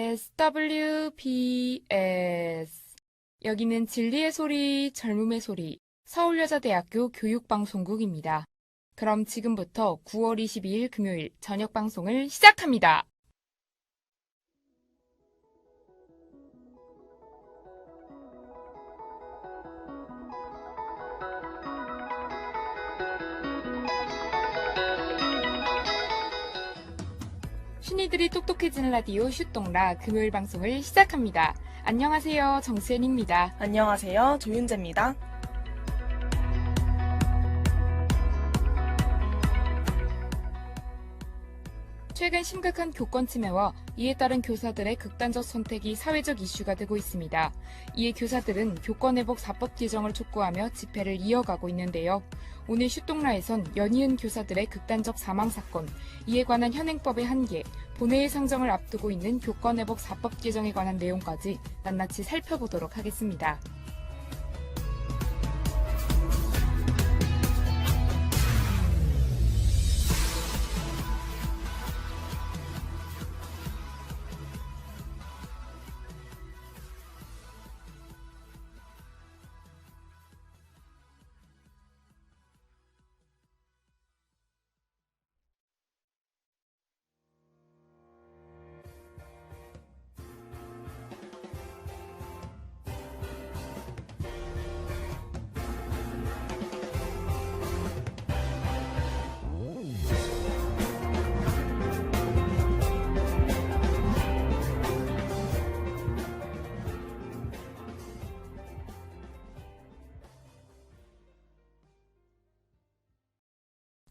SWBS. 여기는 진리의 소리, 젊음의 소리, 서울여자대학교 교육방송국입니다. 그럼 지금부터 9월 22일 금요일 저녁 방송을 시작합니다. 신이들이 똑똑해지는 라디오 슈똥라 금요일 방송을 시작합니다. 안녕하세요. 정수연입니다. 안녕하세요. 조윤재입니다. 최근 심각한 교권 침해와 이에 따른 교사들의 극단적 선택이 사회적 이슈가 되고 있습니다. 이에 교사들은 교권 회복 4법 개정을 촉구하며 집회를 이어가고 있는데요. 오늘 슈똥라에선 연이은 교사들의 극단적 사망 사건, 이에 관한 현행법의 한계, 본회의 상정을 앞두고 있는 교권 회복 4법 개정에 관한 내용까지 낱낱이 살펴보도록 하겠습니다.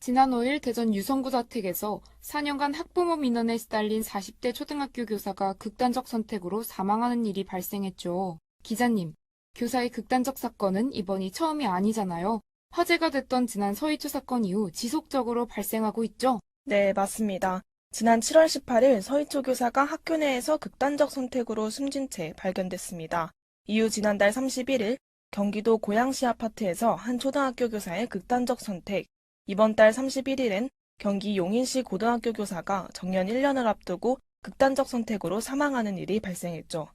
지난 5일 대전 유성구 자택에서 4년간 학부모 민원에 시달린 40대 초등학교 교사가 극단적 선택으로 사망하는 일이 발생했죠. 기자님, 교사의 극단적 사건은 이번이 처음이 아니잖아요. 화제가 됐던 지난 서희초 사건 이후 지속적으로 발생하고 있죠? 네, 맞습니다. 지난 7월 18일 서희초 교사가 학교 내에서 극단적 선택으로 숨진 채 발견됐습니다. 이후 지난달 31일 경기도 고양시 아파트에서 한 초등학교 교사의 극단적 선택, 이번 달 31일엔 경기 용인시 고등학교 교사가 정년 1년을 앞두고 극단적 선택으로 사망하는 일이 발생했죠.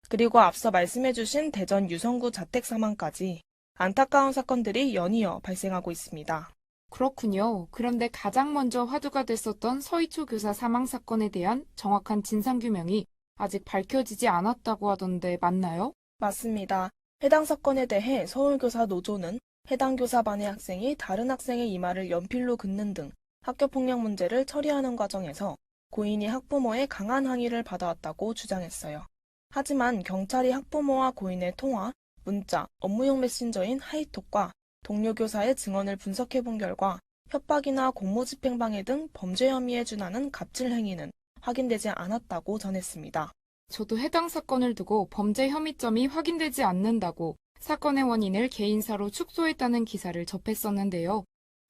그리고 앞서 말씀해주신 대전 유성구 자택 사망까지 안타까운 사건들이 연이어 발생하고 있습니다. 그렇군요. 그런데 가장 먼저 화두가 됐었던 서희초 교사 사망 사건에 대한 정확한 진상규명이 아직 밝혀지지 않았다고 하던데 맞나요? 맞습니다. 해당 사건에 대해 서울교사 노조는 해당 교사 반의 학생이 다른 학생의 이마를 연필로 긋는 등 학교폭력 문제를 처리하는 과정에서 고인이 학부모의 강한 항의를 받아왔다고 주장했어요. 하지만 경찰이 학부모와 고인의 통화, 문자, 업무용 메신저인 하이톡과 동료 교사의 증언을 분석해본 결과 협박이나 공무집행방해 등 범죄 혐의에 준하는 갑질 행위는 확인되지 않았다고 전했습니다. 저도 해당 사건을 두고 범죄 혐의점이 확인되지 않는다고 사건의 원인을 개인사로 축소했다는 기사를 접했었는데요.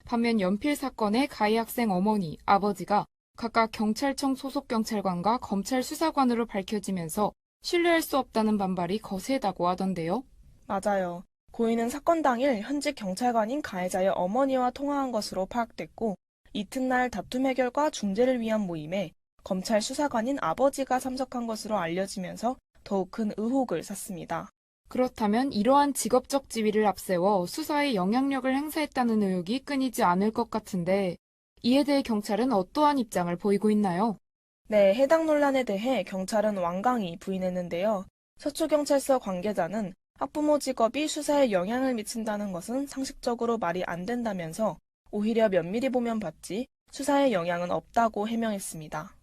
반면 연필 사건의 가해 학생 어머니, 아버지가 각각 경찰청 소속 경찰관과 검찰 수사관으로 밝혀지면서 신뢰할 수 없다는 반발이 거세다고 하던데요. 맞아요. 고인은 사건 당일 현직 경찰관인 가해자의 어머니와 통화한 것으로 파악됐고 이튿날 다툼 해결과 중재를 위한 모임에 검찰 수사관인 아버지가 참석한 것으로 알려지면서 더욱 큰 의혹을 샀습니다. 그렇다면 이러한 직업적 지위를 앞세워 수사에 영향력을 행사했다는 의혹이 끊이지 않을 것 같은데 이에 대해 경찰은 어떠한 입장을 보이고 있나요? 네, 해당 논란에 대해 경찰은 완강히 부인했는데요. 서초경찰서 관계자는 학부모 직업이 수사에 영향을 미친다는 것은 상식적으로 말이 안 된다면서 오히려 면밀히 보면 봤지 수사에 영향은 없다고 해명했습니다.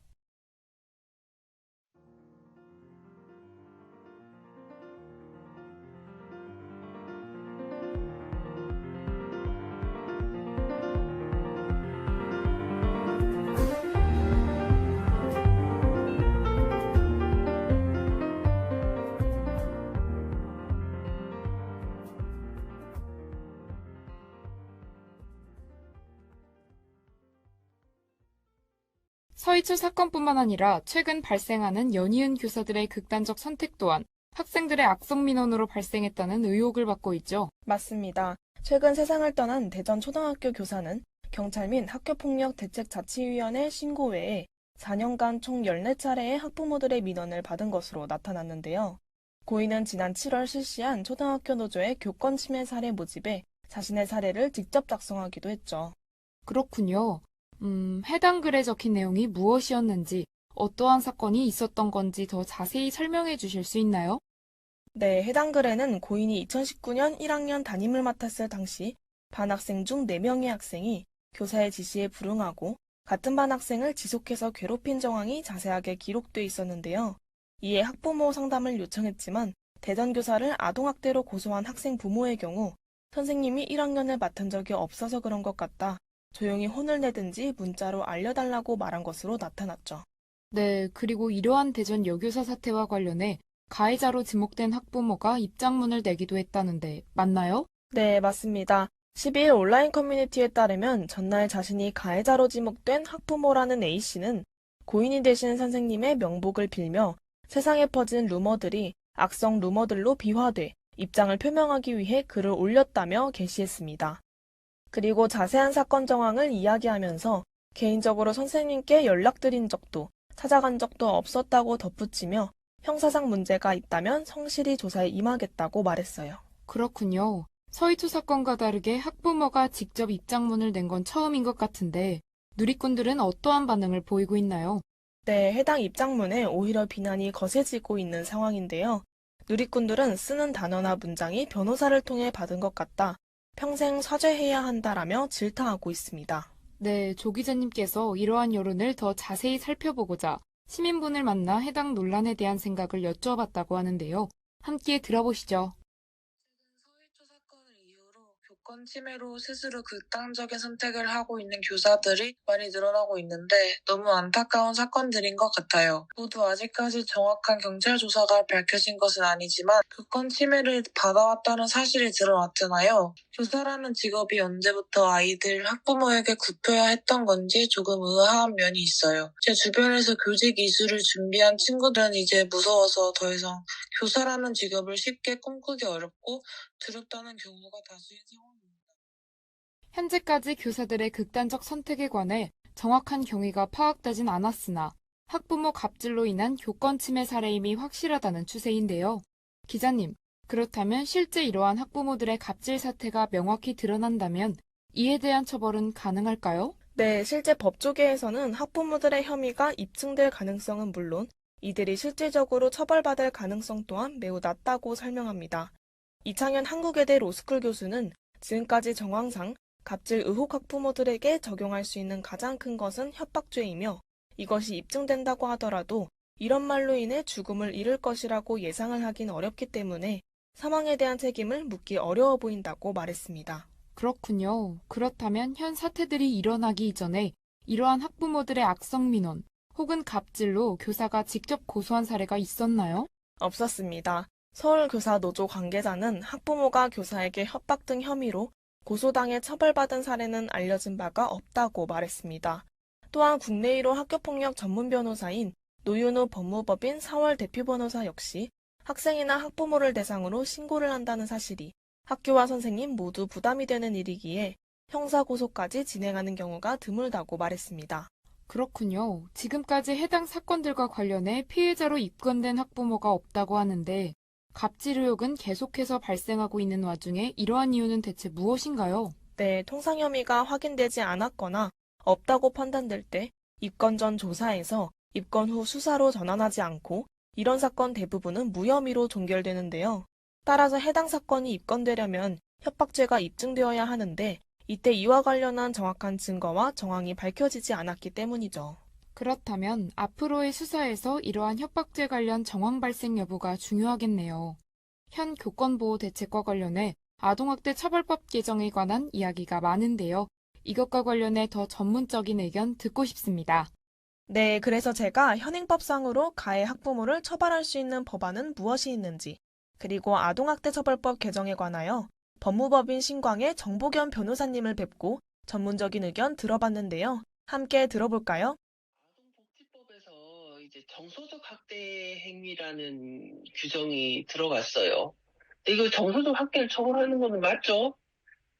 서희초 사건뿐만 아니라 최근 발생하는 연이은 교사들의 극단적 선택 또한 학생들의 악성 민원으로 발생했다는 의혹을 받고 있죠. 맞습니다. 최근 세상을 떠난 대전 초등학교 교사는 경찰 및 학교폭력대책자치위원회 신고 외에 4년간 총 14차례의 학부모들의 민원을 받은 것으로 나타났는데요. 고인은 지난 7월 실시한 초등학교 노조의 교권 침해 사례 모집에 자신의 사례를 직접 작성하기도 했죠. 그렇군요. 해당 글에 적힌 내용이 무엇이었는지, 어떠한 사건이 있었던 건지 더 자세히 설명해 주실 수 있나요? 네, 해당 글에는 고인이 2019년 1학년 담임을 맡았을 당시 반 학생 중 4명의 학생이 교사의 지시에 불응하고 같은 반 학생을 지속해서 괴롭힌 정황이 자세하게 기록돼 있었는데요. 이에 학부모 상담을 요청했지만 대전 교사를 아동학대로 고소한 학생 부모의 경우 선생님이 1학년을 맡은 적이 없어서 그런 것 같다. 조용히 혼을 내든지 문자로 알려달라고 말한 것으로 나타났죠. 네, 그리고 이러한 대전 여교사 사태와 관련해 가해자로 지목된 학부모가 입장문을 내기도 했다는데 맞나요? 네, 맞습니다. 12일 온라인 커뮤니티에 따르면 전날 자신이 가해자로 지목된 학부모라는 A씨는 고인이 되신 선생님의 명복을 빌며 세상에 퍼진 루머들이 악성 루머들로 비화돼 입장을 표명하기 위해 글을 올렸다며 게시했습니다. 그리고 자세한 사건 정황을 이야기하면서 개인적으로 선생님께 연락드린 적도 찾아간 적도 없었다고 덧붙이며 형사상 문제가 있다면 성실히 조사에 임하겠다고 말했어요. 그렇군요. 서희초 사건과 다르게 학부모가 직접 입장문을 낸 건 처음인 것 같은데 누리꾼들은 어떠한 반응을 보이고 있나요? 네, 해당 입장문에 오히려 비난이 거세지고 있는 상황인데요. 누리꾼들은 쓰는 단어나 문장이 변호사를 통해 받은 것 같다. 평생 사죄해야 한다라며 질타하고 있습니다. 네, 조 기자님께서 이러한 여론을 더 자세히 살펴보고자 시민분을 만나 해당 논란에 대한 생각을 여쭤봤다고 하는데요. 함께 들어보시죠. 서희초 사건을 이유로 교권 침해로 스스로 극단적인 선택을 하고 있는 교사들이 많이 늘어나고 있는데 너무 안타까운 사건들인 것 같아요. 모두 아직까지 정확한 경찰 조사가 밝혀진 것은 아니지만 교권 침해를 받아왔다는 사실이 드러났잖아요. 교사라는 직업이 언제부터 아이들 학부모에게 굽혀야 했던 건지 조금 의아한 면이 있어요. 제 주변에서 교직 이수를 준비한 친구들은 이제 무서워서 더 이상 교사라는 직업을 쉽게 꿈꾸기 어렵고 두렵다는 경우가 다수인 상황입니다. 현재까지 교사들의 극단적 선택에 관해 정확한 경위가 파악되진 않았으나 학부모 갑질로 인한 교권 침해 사례임이 확실하다는 추세인데요. 기자님, 그렇다면 실제 이러한 학부모들의 갑질 사태가 명확히 드러난다면 이에 대한 처벌은 가능할까요? 네, 실제 법조계에서는 학부모들의 혐의가 입증될 가능성은 물론 이들이 실질적으로 처벌받을 가능성 또한 매우 낮다고 설명합니다. 이창현 한국외대 로스쿨 교수는 지금까지 정황상 갑질 의혹 학부모들에게 적용할 수 있는 가장 큰 것은 협박죄이며 이것이 입증된다고 하더라도 이런 말로 인해 죽음을 잃을 것이라고 예상을 하긴 어렵기 때문에 사망에 대한 책임을 묻기 어려워 보인다고 말했습니다. 그렇군요. 그렇다면 현 사태들이 일어나기 이전에 이러한 학부모들의 악성 민원 혹은 갑질로 교사가 직접 고소한 사례가 있었나요? 없었습니다. 서울교사노조 관계자는 학부모가 교사에게 협박 등 혐의로 고소당해 처벌받은 사례는 알려진 바가 없다고 말했습니다. 또한 국내 1호 학교폭력 전문 변호사인 노윤우 법무법인 4월 대표 변호사 역시 학생이나 학부모를 대상으로 신고를 한다는 사실이 학교와 선생님 모두 부담이 되는 일이기에 형사고소까지 진행하는 경우가 드물다고 말했습니다. 그렇군요. 지금까지 해당 사건들과 관련해 피해자로 입건된 학부모가 없다고 하는데 갑질 의혹은 계속해서 발생하고 있는 와중에 이러한 이유는 대체 무엇인가요? 네, 통상 혐의가 확인되지 않았거나 없다고 판단될 때 입건 전 조사에서 입건 후 수사로 전환하지 않고 이런 사건 대부분은 무혐의로 종결되는데요. 따라서 해당 사건이 입건되려면 협박죄가 입증되어야 하는데 이때 이와 관련한 정확한 증거와 정황이 밝혀지지 않았기 때문이죠. 그렇다면 앞으로의 수사에서 이러한 협박죄 관련 정황 발생 여부가 중요하겠네요. 현 교권보호 대책과 관련해 아동학대 처벌법 개정에 관한 이야기가 많은데요. 이것과 관련해 더 전문적인 의견 듣고 싶습니다. 네, 그래서 제가 현행법상으로 가해 학부모를 처벌할 수 있는 법안은 무엇이 있는지, 그리고 아동학대처벌법 개정에 관하여 법무법인 신광의 정보겸 변호사님을 뵙고 전문적인 의견 들어봤는데요. 함께 들어볼까요? 아동복지법에서 이제 정서적 학대 행위라는 규정이 들어갔어요. 이거 정서적 학대를 처벌하는 거는 맞죠?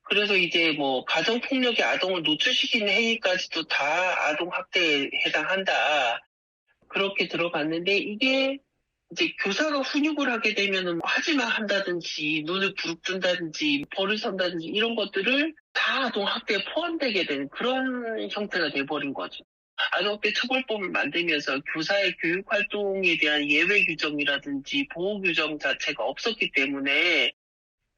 그래서 이제 뭐 가정폭력에 아동을 노출시키는 행위까지도 다 아동학대에 해당한다. 그렇게 들어봤는데 이게 이제 교사가 훈육을 하게 되면은 하지마 한다든지 눈을 부릅뜬다든지 벌을 선다든지 이런 것들을 다 아동학대에 포함되게 되는 그런 형태가 돼버린 거죠. 아동학대 처벌법을 만들면서 교사의 교육활동에 대한 예외 규정이라든지 보호 규정 자체가 없었기 때문에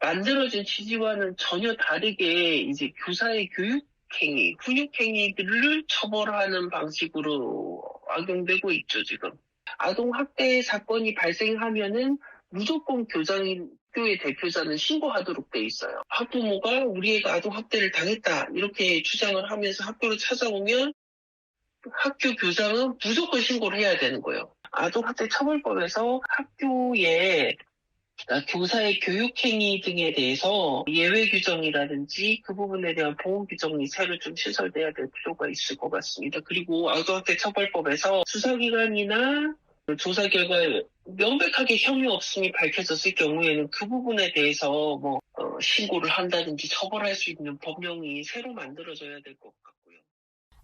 만들어진 취지와는 전혀 다르게 이제 교사의 교육행위, 훈육행위들을 처벌하는 방식으로 악용되고 있죠, 지금. 아동학대 사건이 발생하면은 무조건 학교의 대표자는 신고하도록 돼 있어요. 학부모가 우리 애가 아동학대를 당했다 이렇게 주장을 하면서 학교를 찾아오면 학교 교장은 무조건 신고를 해야 되는 거예요. 아동학대 처벌법에서 학교에 교사의 교육행위 등에 대해서 예외 규정이라든지 그 부분에 대한 보호 규정이 새로 좀 시설돼야 될 필요가 있을 것 같습니다. 그리고 아동학대 처벌법에서 수사기관이나 조사 결과에 명백하게 혐의 없음이 밝혀졌을 경우에는 그 부분에 대해서 신고를 한다든지 처벌할 수 있는 법령이 새로 만들어져야 될 것 같고요.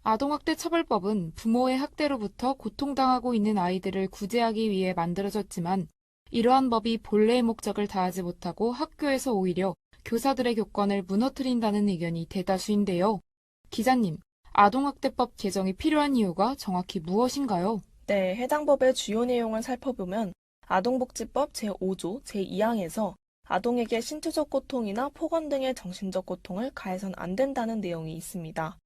아동학대 처벌법은 부모의 학대로부터 고통당하고 있는 아이들을 구제하기 위해 만들어졌지만 이러한 법이 본래의 목적을 다하지 못하고 학교에서 오히려 교사들의 교권을 무너뜨린다는 의견이 대다수인데요. 기자님, 아동학대법 개정이 필요한 이유가 정확히 무엇인가요? 네, 해당 법의 주요 내용을 살펴보면 아동복지법 제5조 제2항에서 아동에게 신체적 고통이나 폭언 등의 정신적 고통을 가해선 안 된다는 내용이 있습니다.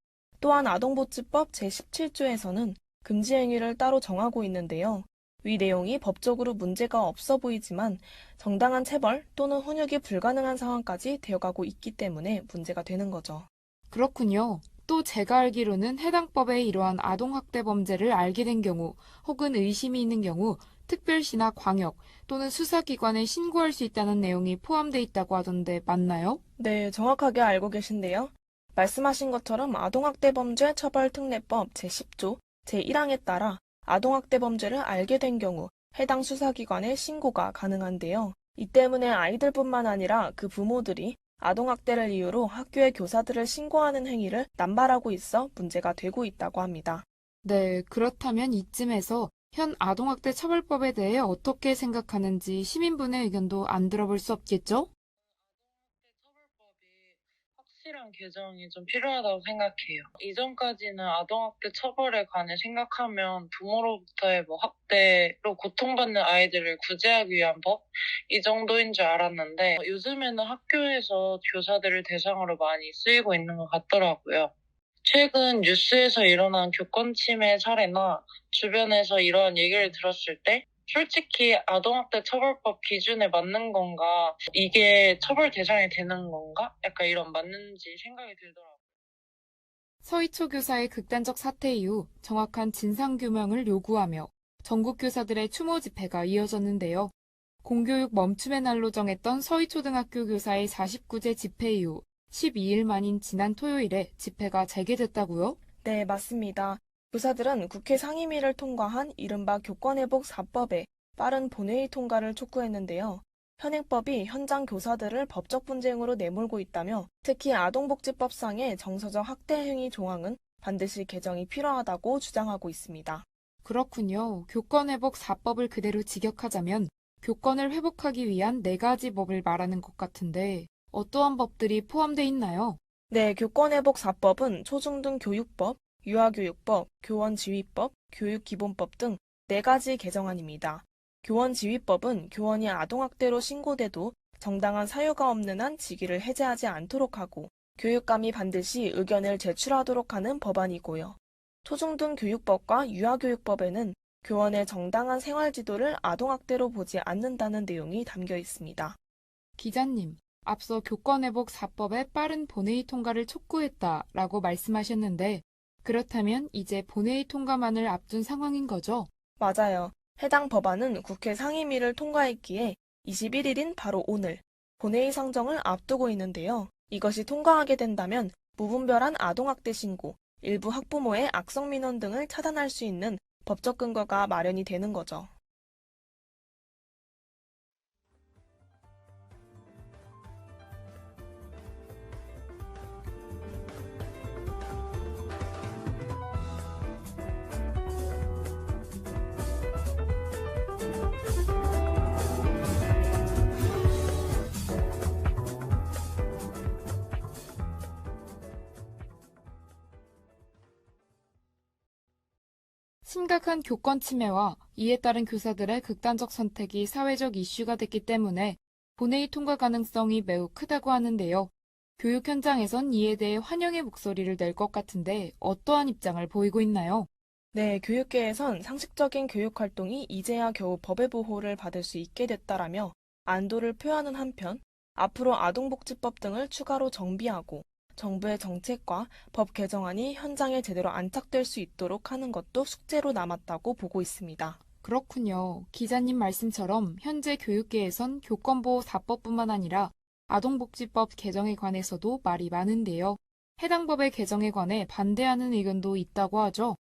또한 아동복지법 제17조에서는 금지 행위를 따로 정하고 있는데요. 위 내용이 법적으로 문제가 없어 보이지만 정당한 체벌 또는 훈육이 불가능한 상황까지 되어가고 있기 때문에 문제가 되는 거죠. 그렇군요. 또 제가 알기로는 해당 법의 이러한 아동학대 범죄를 알게 된 경우 혹은 의심이 있는 경우 특별시나 광역 또는 수사기관에 신고할 수 있다는 내용이 포함되어 있다고 하던데 맞나요? 네, 정확하게 알고 계신데요. 말씀하신 것처럼 아동학대범죄 처벌특례법 제10조 제1항에 따라 아동학대 범죄를 알게 된 경우 해당 수사기관에 신고가 가능한데요. 이 때문에 아이들뿐만 아니라 그 부모들이 아동학대를 이유로 학교의 교사들을 신고하는 행위를 남발하고 있어 문제가 되고 있다고 합니다. 네, 그렇다면 이쯤에서 현 아동학대 처벌법에 대해 어떻게 생각하는지 시민분의 의견도 안 들어볼 수 없겠죠? 처벌법이 확실한 개정이 좀 필요하다고 생각해요. 이전까지는 아동학대 처벌에 관해 생각하면 부모로부터의 학대로 고통받는 아이들을 구제하기 위한 법? 이 정도인 줄 알았는데 요즘에는 학교에서 교사들을 대상으로 많이 쓰이고 있는 것 같더라고요. 최근 뉴스에서 일어난 교권 침해 사례나 주변에서 이러한 얘기를 들었을 때 솔직히 아동학대 처벌법 기준에 맞는 건가? 이게 처벌 대상이 되는 건가? 약간 이런 맞는지 생각이 들더라고요. 서희초 교사의 극단적 사태 이후 정확한 진상규명을 요구하며 전국 교사들의 추모 집회가 이어졌는데요. 공교육 멈춤의 날로 정했던 서희초등학교 교사의 49제 집회 이후 12일 만인 지난 토요일에 집회가 재개됐다고요? 네, 맞습니다. 교사들은 국회 상임위를 통과한 이른바 교권회복 4법의 빠른 본회의 통과를 촉구했는데요. 현행법이 현장 교사들을 법적 분쟁으로 내몰고 있다며 특히 아동복지법상의 정서적 학대 행위 조항은 반드시 개정이 필요하다고 주장하고 있습니다. 그렇군요. 교권 회복 4법을 그대로 직역하자면 교권을 회복하기 위한 4가지 법을 말하는 것 같은데 어떠한 법들이 포함되어 있나요? 네, 교권회복 4법은 초중등 교육법, 유아교육법, 교원지휘법, 교육기본법 등 4가지 개정안입니다. 교원지휘법은 교원이 아동학대로 신고돼도 정당한 사유가 없는 한 직위를 해제하지 않도록 하고 교육감이 반드시 의견을 제출하도록 하는 법안이고요. 초중등 교육법과 유아교육법에는 교원의 정당한 생활지도를 아동학대로 보지 않는다는 내용이 담겨 있습니다. 기자님, 앞서 교권 회복 4법의 빠른 본회의 통과를 촉구했다라고 말씀하셨는데 그렇다면 이제 본회의 통과만을 앞둔 상황인 거죠? 맞아요. 해당 법안은 국회 상임위를 통과했기에 21일인 바로 오늘 본회의 상정을 앞두고 있는데요. 이것이 통과하게 된다면 무분별한 아동학대 신고, 일부 학부모의 악성 민원 등을 차단할 수 있는 법적 근거가 마련이 되는 거죠. 심각한 교권 침해와 이에 따른 교사들의 극단적 선택이 사회적 이슈가 됐기 때문에 본회의 통과 가능성이 매우 크다고 하는데요. 교육 현장에선 이에 대해 환영의 목소리를 낼 것 같은데 어떠한 입장을 보이고 있나요? 네, 교육계에선 상식적인 교육 활동이 이제야 겨우 법의 보호를 받을 수 있게 됐다라며 안도를 표하는 한편 앞으로 아동복지법 등을 추가로 정비하고 정부의 정책과 법 개정안이 현장에 제대로 안착될 수 있도록 하는 것도 숙제로 남았다고 보고 있습니다. 그렇군요. 기자님 말씀처럼 현재 교육계에선 교권보호 4법뿐만 아니라 아동복지법 개정에 관해서도 말이 많은데요. 해당 법의 개정에 관해 반대하는 의견도 있다고 하죠.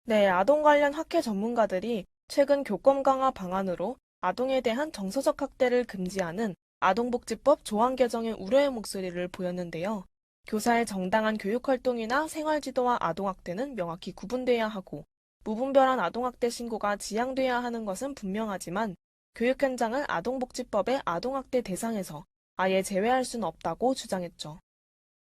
네, 아동 관련 학회 전문가들이 최근 교권 강화 방안으로 아동에 대한 정서적 학대를 금지하는 아동복지법 조항 개정에 우려의 목소리를 보였는데요. 교사의 정당한 교육 활동이나 생활지도와 아동학대는 명확히 구분돼야 하고 무분별한 아동학대 신고가 지양돼야 하는 것은 분명하지만 교육 현장을 아동복지법의 아동학대 대상에서 아예 제외할 수는 없다고 주장했죠.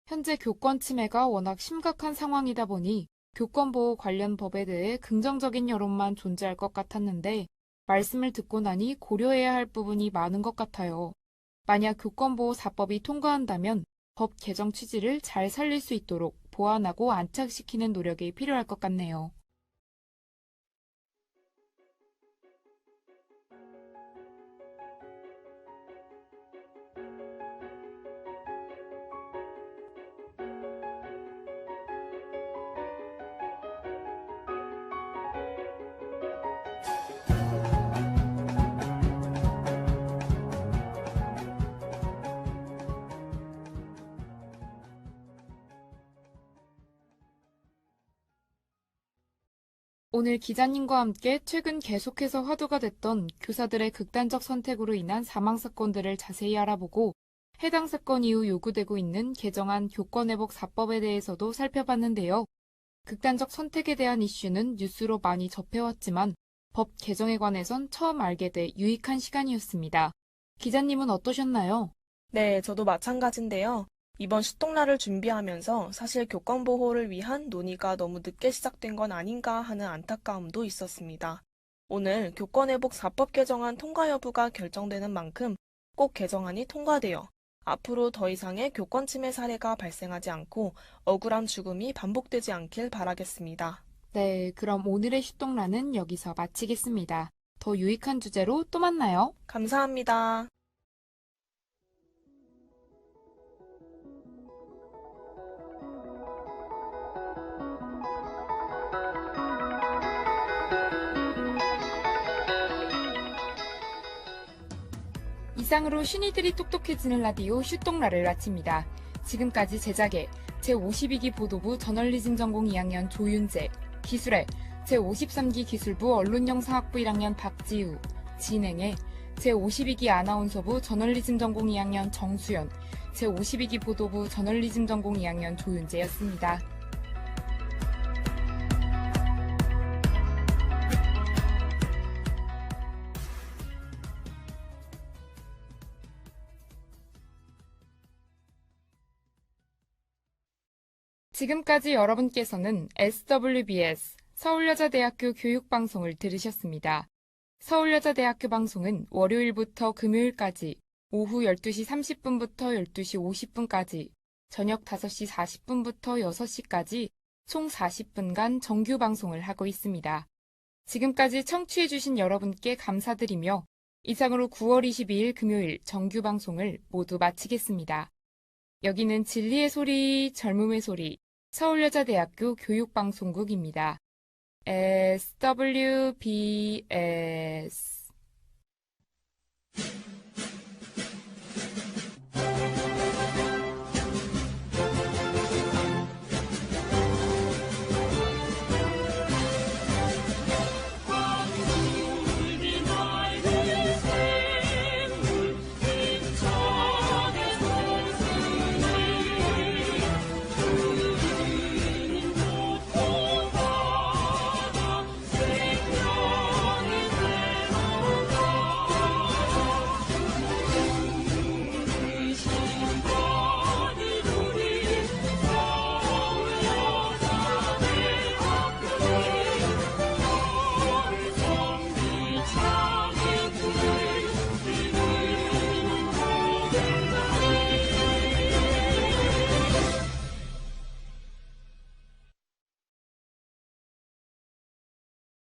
현재 교권 침해가 워낙 심각한 상황이다 보니 교권보호 관련 법에 대해 긍정적인 여론만 존재할 것 같았는데 말씀을 듣고 나니 고려해야 할 부분이 많은 것 같아요. 만약 교권보호 4법이 통과한다면 법 개정 취지를 잘 살릴 수 있도록 보완하고 안착시키는 노력이 필요할 것 같네요. 오늘 기자님과 함께 최근 계속해서 화두가 됐던 교사들의 극단적 선택으로 인한 사망 사건들을 자세히 알아보고 해당 사건 이후 요구되고 있는 개정안 교권회복 4법에 대해서도 살펴봤는데요. 극단적 선택에 대한 이슈는 뉴스로 많이 접해왔지만 법 개정에 관해선 처음 알게 돼 유익한 시간이었습니다. 기자님은 어떠셨나요? 네, 저도 마찬가지인데요. 이번 슈똥라를 준비하면서 사실 교권 보호를 위한 논의가 너무 늦게 시작된 건 아닌가 하는 안타까움도 있었습니다. 오늘 교권회복 4법 개정안 통과 여부가 결정되는 만큼 꼭 개정안이 통과되어 앞으로 더 이상의 교권 침해 사례가 발생하지 않고 억울한 죽음이 반복되지 않길 바라겠습니다. 네, 그럼 오늘의 슈똥라는 여기서 마치겠습니다. 더 유익한 주제로 또 만나요. 감사합니다. 이상으로 슈니들이 똑똑해지는 라디오 슈똥라를 마칩니다. 지금까지 제작에 제52기 보도부 저널리즘 전공 2학년 조윤재, 기술에 제53기 기술부 언론영상학부 1학년 박지우, 진행에 제52기 아나운서부 저널리즘 전공 2학년 정수연, 제52기 보도부 저널리즘 전공 2학년 조윤재였습니다. 지금까지 여러분께서는 SWBS 서울여자대학교 교육방송을 들으셨습니다. 서울여자대학교 방송은 월요일부터 금요일까지 오후 12시 30분부터 12시 50분까지, 저녁 5시 40분부터 6시까지 총 40분간 정규 방송을 하고 있습니다. 지금까지 청취해주신 여러분께 감사드리며 이상으로 9월 22일 금요일 정규 방송을 모두 마치겠습니다. 여기는 진리의 소리, 젊음의 소리, 서울여자대학교 교육방송국입니다. SWBS